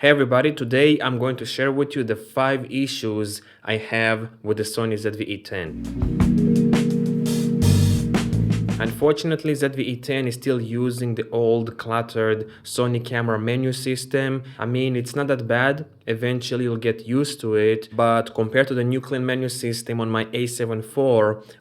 Hey everybody, today I'm going to share with you the 5 issues I have with the Sony ZV-E10. Unfortunately, ZV-E10 is still using the old cluttered Sony camera menu system. I mean, it's not that bad. Eventually you'll get used to it, but compared to the new clean menu system on my A7 IV,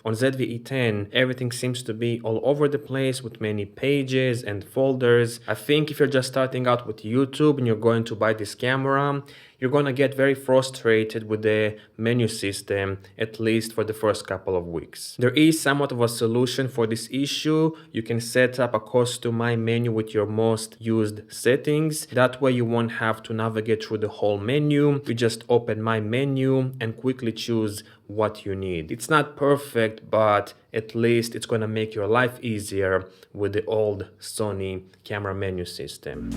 on ZV-E10, everything seems to be all over the place with many pages and folders. I think if you're just starting out with YouTube and you're going to buy this camera, you're gonna get very frustrated with the menu system, at least for the first couple of weeks. There is somewhat of a solution for this issue. You can set up a custom menu with your most used settings. That way you won't have to navigate through the whole menu. You just open my menu and quickly choose what you need. It's not perfect, but at least it's gonna make your life easier with the old Sony camera menu system.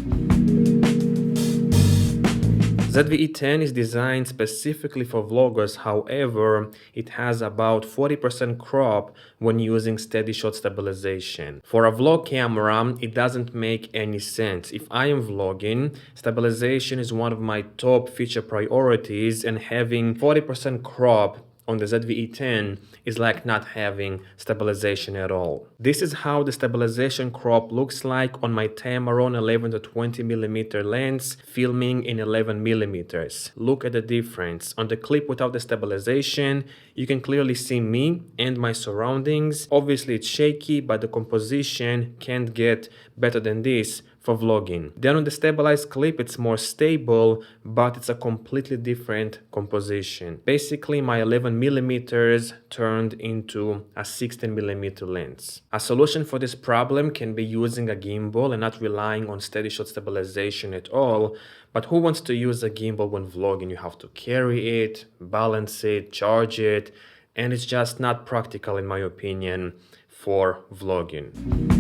ZV-E10 is designed specifically for vloggers, however, it has about 40% crop when using steady shot stabilization. For a vlog camera, it doesn't make any sense. If I am vlogging, stabilization is one of my top feature priorities, and having 40% crop on the ZV-E10 is like not having stabilization at all. This is how the stabilization crop looks like on my Tamron 11 to 20mm lens filming in 11mm. Look at the difference. On the clip without the stabilization, you can clearly see me and my surroundings. Obviously it's shaky, but the composition can't get better than this for vlogging. Then on the stabilized clip, it's more stable, but it's a completely different composition. Basically, my 11mm turned into a 16mm lens. A solution for this problem can be using a gimbal and not relying on steady shot stabilization at all. But who wants to use a gimbal when vlogging? You have to carry it, balance it, charge it, and it's just not practical in my opinion for vlogging.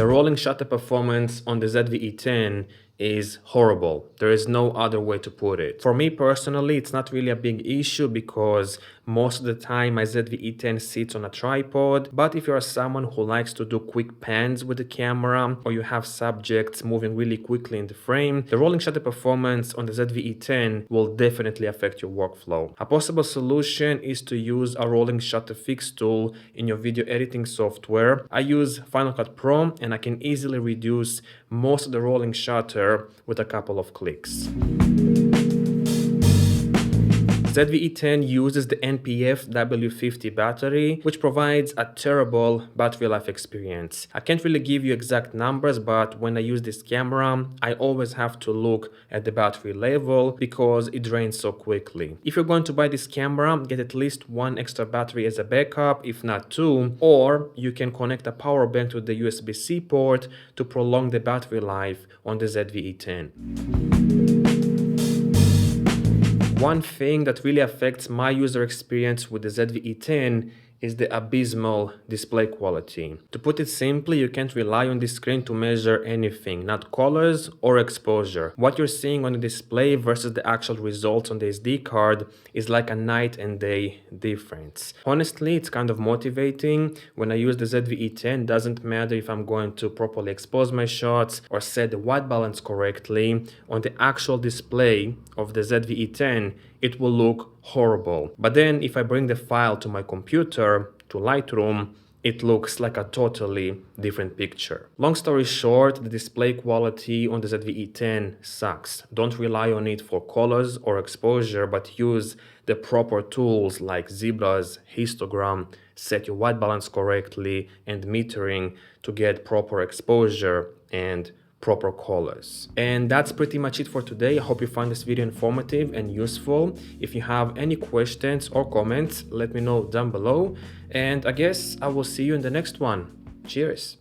The rolling shutter performance on the ZV-E10 is horrible. There is no other way to put it. For me personally, it's not really a big issue because most of the time my ZV-E10 sits on a tripod. But if you're someone who likes to do quick pans with the camera, or you have subjects moving really quickly in the frame, the rolling shutter performance on the ZV-E10 will definitely affect your workflow. A possible solution is to use a rolling shutter fix tool in your video editing software. I use Final Cut Pro and I can easily reduce most of the rolling shutter with a couple of clicks. ZV-E10 uses the NPF W50 battery, which provides a terrible battery life experience. I can't really give you exact numbers, but when I use this camera, I always have to look at the battery level because it drains so quickly. If you're going to buy this camera, get at least one extra battery as a backup, if not two, or you can connect a power bank to the USB-C port to prolong the battery life on the ZV-E10. One thing that really affects my user experience with the ZV-E10 is the abysmal display quality. To put it simply, you can't rely on this screen to measure anything, not colors or exposure. What you're seeing on the display versus the actual results on the SD card is like a night and day difference. Honestly, it's kind of motivating. When I use the ZV-E10, doesn't matter if I'm going to properly expose my shots or set the white balance correctly. On the actual display of the ZV-E10, it will look horrible. But then if I bring the file to my computer, to Lightroom, it looks like a totally different picture. Long story short, the display quality on the ZV-E10 sucks. Don't rely on it for colors or exposure, but use the proper tools like zebras, histogram, set your white balance correctly, and metering to get proper exposure and proper colors. And that's pretty much it for today. I hope you found this video informative and useful. If you have any questions or comments, let me know down below. And I guess I will see you in the next one. Cheers.